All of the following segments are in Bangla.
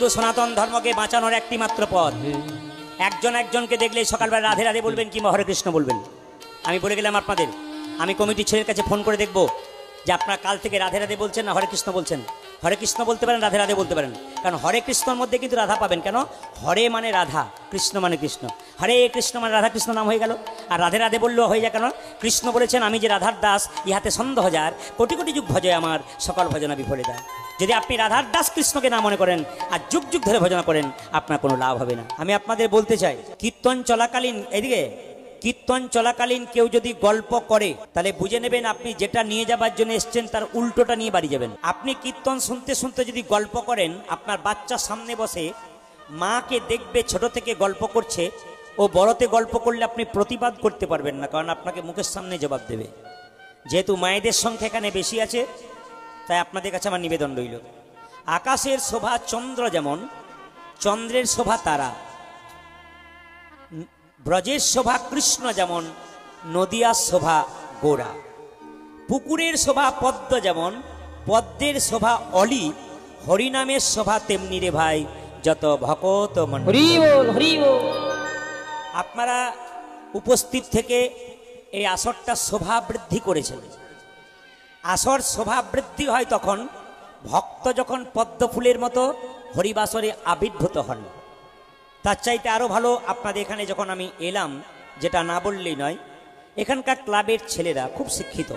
সনাতন ধর্মকে বাঁচানোর একটি মাত্র পথ। একজন একজনকে দেখলে সকালবেলা রাধে রাধে বলবেন কিংবা হরে কৃষ্ণ বলবেন। আমি বলে গেলাম আপনাদের, আমি কমিটির ছেলের কাছে ফোন করে দেখব যে আপনারা কাল থেকে রাধে রাধে বলছেন না হরে কৃষ্ণ বলছেন। হরে কৃষ্ণ বলতে পারেন, রাধে রাধে বলতে পারেন, কারণ হরে কৃষ্ণর মধ্যে কিন্তু রাধা পাবেন। কেন? হরে মানে রাধা, কৃষ্ণ মানে কৃষ্ণ। হরে কৃষ্ণ মানে রাধা কৃষ্ণ নাম হয়ে গেল। আর রাধে রাধে বললেও হয়ে যায়। কেন? কৃষ্ণ বলেছেন আমি যে রাধার দাস, ইহাতে সন্দেহ হাজার, কোটি কোটি যুগ ভজে আমার, সকল ভজনা বিফলে দেয়। যদি আপনি রাধার দাস কৃষ্ণকে না মনে করেন আর যুগ যুগ ধরে ভজনা করেন, আপনার কোনো লাভ হবে না। আমি আপনাদের বলতে চাই, কীর্তন চলাকালীন, এদিকে কীর্তন চলাকালীন কেউ যদি গল্প করে তাহলে বুঝে নেবেন আপনি যেটা নিয়ে যাবার জন্য এসছেন তার উল্টোটা নিয়ে বাড়ি যাবেন। আপনি কীর্তন শুনতে শুনতে যদি গল্প করেন, আপনার বাচ্চা সামনে বসে মাকে দেখবে ছোট থেকে গল্প করছে, ও বড়তে গল্প করলে আপনি প্রতিবাদ করতে পারবেন না, কারণ আপনাকে মুখের সামনে জবাব দেবে। যেহেতু মায়েদের সংখ্যা এখানে বেশি আছে, তাই আপনাদের কাছে আমার নিবেদন রইল, আকাশের শোভা চন্দ্র যেমন, চন্দ্রের শোভা তারা, ব্রজের শোভা কৃষ্ণ যেমন, নদিয়ার শোভা গোরা, পুকুরের শোভা পদ্ম যেমন, পদ্মের শোভা অলি, হরিনামের শোভা তেমনি রে ভাই যত ভকত মণ্ডলী। আপনারা উপস্থিত থেকে এই আসরটা শোভা বৃদ্ধি করেছেন। আসর শোভা বৃদ্ধি হয় তখন ভক্ত যখন পদ্ম ফুলের মতো হরিবাসরে আবির্ভূত হন। তার চাইতে আরও ভালো, আপনাদের এখানে যখন আমি এলাম, যেটা না বললেই নয়, এখানকার ক্লাবের ছেলেরা খুব শিক্ষিত।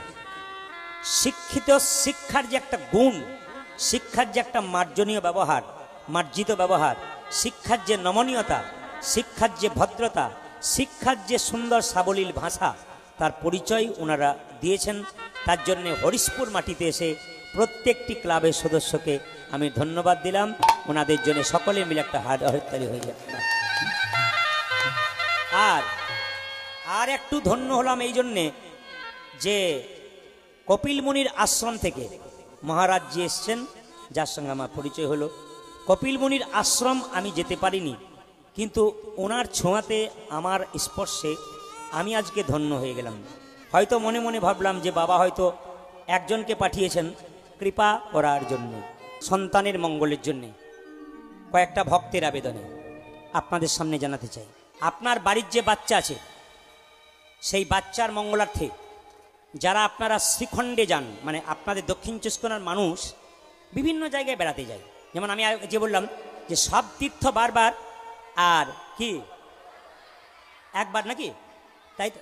শিক্ষার যে একটা গুণ, শিক্ষার যে একটা মার্জনীয় ব্যবহার, মার্জিত ব্যবহার, শিক্ষার যে নমনীয়তা, শিক্ষার যে ভদ্রতা, শিক্ষার যে সুন্দর সাবলীল ভাষা, তার পরিচয় ওনারা দিয়েছেন। তার জন্য হরিশপুর মাটিতে এসে প্রত্যেকটি ক্লাবের সদস্যকে আমি ধন্যবাদ দিলাম। ওনাদের জন্য সকলে মিলে একটা হাততালি হয়ে যায়। আর একটু ধন্য হলাম এই জন্যে যে কপিল মুনির আশ্রম থেকে মহারাজ জি এসছেন, যার সঙ্গে আমার পরিচয় হলো। কপিল মুনির আশ্রম আমি যেতে পারিনি, কিন্তু ওনার ছোঁয়াতে, আমার স্পর্শে আমি আজকে ধন্য হয়ে গেলাম। হয়তো মনে মনে ভাবলাম যে বাবা হয়তো একজনকে পাঠিয়েছেন কৃপা করার জন্য, সন্তানের মঙ্গলের জন্যে। কয়েকটা ভক্তের আবেদনে আপনাদের সামনে জানাতে চাই, আপনার বাড়ির যে বাচ্চা আছে, সেই বাচ্চার মঙ্গলার্থে যারা আপনারা শ্রীখণ্ডে যান, মানে আপনাদের দক্ষিণ চব্বিশ পরগনার মানুষ বিভিন্ন জায়গায় বেড়াতে যায়। যেমন আমি যে বললাম যে সব তীর্থ বারবার আর কি একবার নাকি, তাই তো?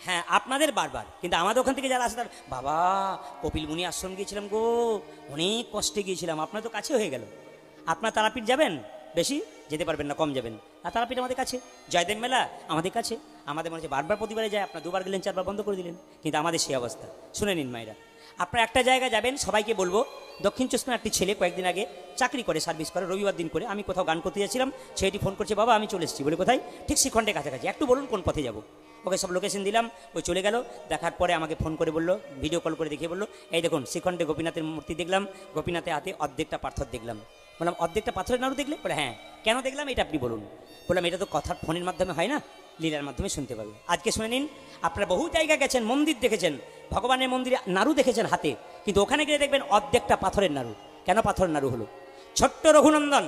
হ্যাঁ, আপনাদের বারবার, কিন্তু আমাদের ওখান থেকে যারা আসে তার বাবা কপিল মুনি আশ্রম গিয়েছিলাম গো, অনেক কষ্টে গিয়েছিলাম। আপনার তো কাছে হয়ে গেল। আপনার তারাপীঠ যাবেন, বেশি যেতে পারবেন না, কম যাবেন। আর তারাপীঠ আমাদের কাছে, জয়দেব মেলা আমাদের কাছে, আমাদের মনে হচ্ছে বারবার প্রতিবারে যায়, আপনার দুবার গেলেন, চারবার বন্ধ করে দিলেন। কিন্তু আমাদের সেই অবস্থা। শুনে নিন মায়েরা, আপনারা একটা জায়গায় যাবেন, সবাইকে বলবো, দক্ষিণ চব্বিশ পরগনার একটি ছেলে কয়েকদিন আগে চাকরি করে, সার্ভিস করে, রবিবার দিন করে, আমি কোথাও গান করতে যাচ্ছিলাম, ছেলেটি ফোন করছে, বাবা আমি চলে এসেছি। বলে কোথায়? ঠিক শ্রীখণ্ডের কাছাকাছি, একটু বলুন কোন পথে যাবো। ওকে সব লোকেশন দিলাম, ওই চলে গেল। দেখার পরে আমাকে ফোন করে বললো, ভিডিও কল করে দেখিয়ে বললো, এই দেখুন শ্রীখণ্ডে গোপীনাথের মূর্তি দেখলাম, গোপীনাথের হাতে অর্ধেকটা পাথর দেখলাম। বললাম অর্ধেকটা পাথরের নাড়ু দেখলে? বলে হ্যাঁ। কেন দেখলাম এটা আপনি বলুন। বললাম এটা তো কথার ফোনের মাধ্যমে হয় না, লীলার মাধ্যমে শুনতে পাবে। আজকে শুনে নিন, আপনারা বহু জায়গায় গেছেন, মন্দির দেখেছেন, ভগবানের মন্দিরে নাড়ু দেখেছেন হাতে, কিন্তু ওখানে গিয়ে দেখবেন অর্ধেকটা পাথরের নাড়ু। কেন পাথরের নাড়ু হলো? ছোট্ট রঘুনন্দন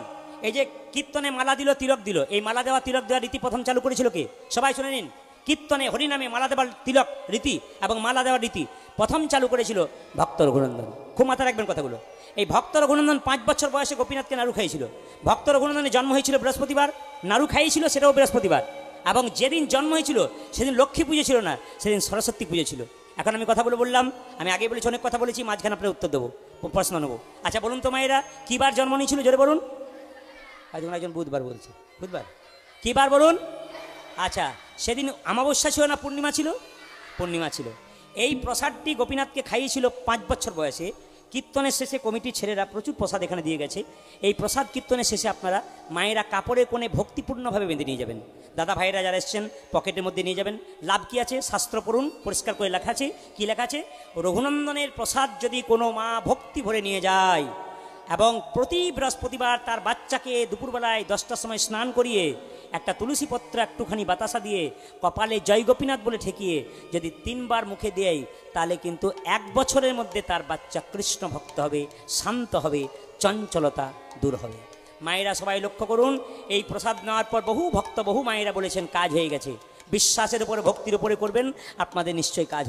এই যে কীর্তনে মালা দিল, তিলক দিল, এই মালা দেওয়া তিলক দেওয়া রীতি প্রথম চালু করেছিল কে? সবাই শুনে নিন, কীর্তনে হরিনামে মালা দেওয়ার তিলক রীতি এবং মালা দেওয়ার রীতি প্রথম চালু করেছিল ভক্ত রঘুনন্দন। খুব মাথায় রাখবেন কথাগুলো। এই ভক্ত রঘুনন্দন 5 বছর বয়সে গোপীনাথকে নাড়ু খাইয়েছিল। ভক্ত রঘুনন্দনের জন্ম হয়েছিল বৃহস্পতিবার, নাড়ু খাইয়েছিল সেটাও বৃহস্পতিবার। এবং যেদিন জন্ম হয়েছিল সেদিন লক্ষ্মী পুজো ছিল না, সেদিন সরস্বতী পুজো ছিল। এখন আমি কথাগুলো বললাম, আমি আগে বলেছি, অনেক কথা বলেছি, মাঝখানে আপনার উত্তর দেবো, প্রশ্ন নেবো। আচ্ছা বলুন তো মায়েরা, কী বার জন্ম নিয়েছিল জোরে বলুন? একজন একজন বুধবার বলছে, বুধবার। কী বার বলুন? আচ্ছা, সেদিন অমাবস্যা ছিল না পূর্ণিমা ছিল? পূর্ণিমা ছিল। এই প্রসাদটি গোপীনাথকে খাইয়েছিল 5 বছর বয়সে। কীর্তনের শেষে কমিটির ছেলেরা প্রচুর প্রসাদ এখানে দিয়ে গেছে। এই প্রসাদ কীর্তনের শেষে আপনারা মায়েরা কাপড়ের কোণে ভক্তিপূর্ণভাবে বেঁধে নিয়ে যাবেন। দাদা ভাইরা যারা এসছেন পকেটের মধ্যে নিয়ে যাবেন। লাভ কি আছে? শাস্ত্র পড়ুন, পরিষ্কার করে লেখা আছে। কি লেখা আছে? রঘুনন্দনের প্রসাদ যদি কোনো মা ভক্তি ভরে নিয়ে যায় এবং প্রতি বৃহস্পতিবার তার বাচ্চাকে দুপুরবেলায় 10টার সময় স্নান করিয়ে একটা তুলসী পত্র একটুখানি বাতাসা দিয়ে কপালে জয় গোপীনাথ বলে ঠেকিয়ে যদি 3 বার মুখে দেয়, তাহলে কিন্তু 1 বছরের মধ্যে তার বাচ্চা কৃষ্ণ ভক্ত হবে, শান্ত হবে, চঞ্চলতা দূর হবে। মায়েরা সবাই লক্ষ্য করুন, এই প্রসাদ নেওয়ার পর বহু ভক্ত বহু মায়েরা বলেছেন কাজ হয়ে গেছে। বিশ্বাসের উপরে ভক্তির উপরে করবেন, আপনাদের নিশ্চয়ই কাজ হবে।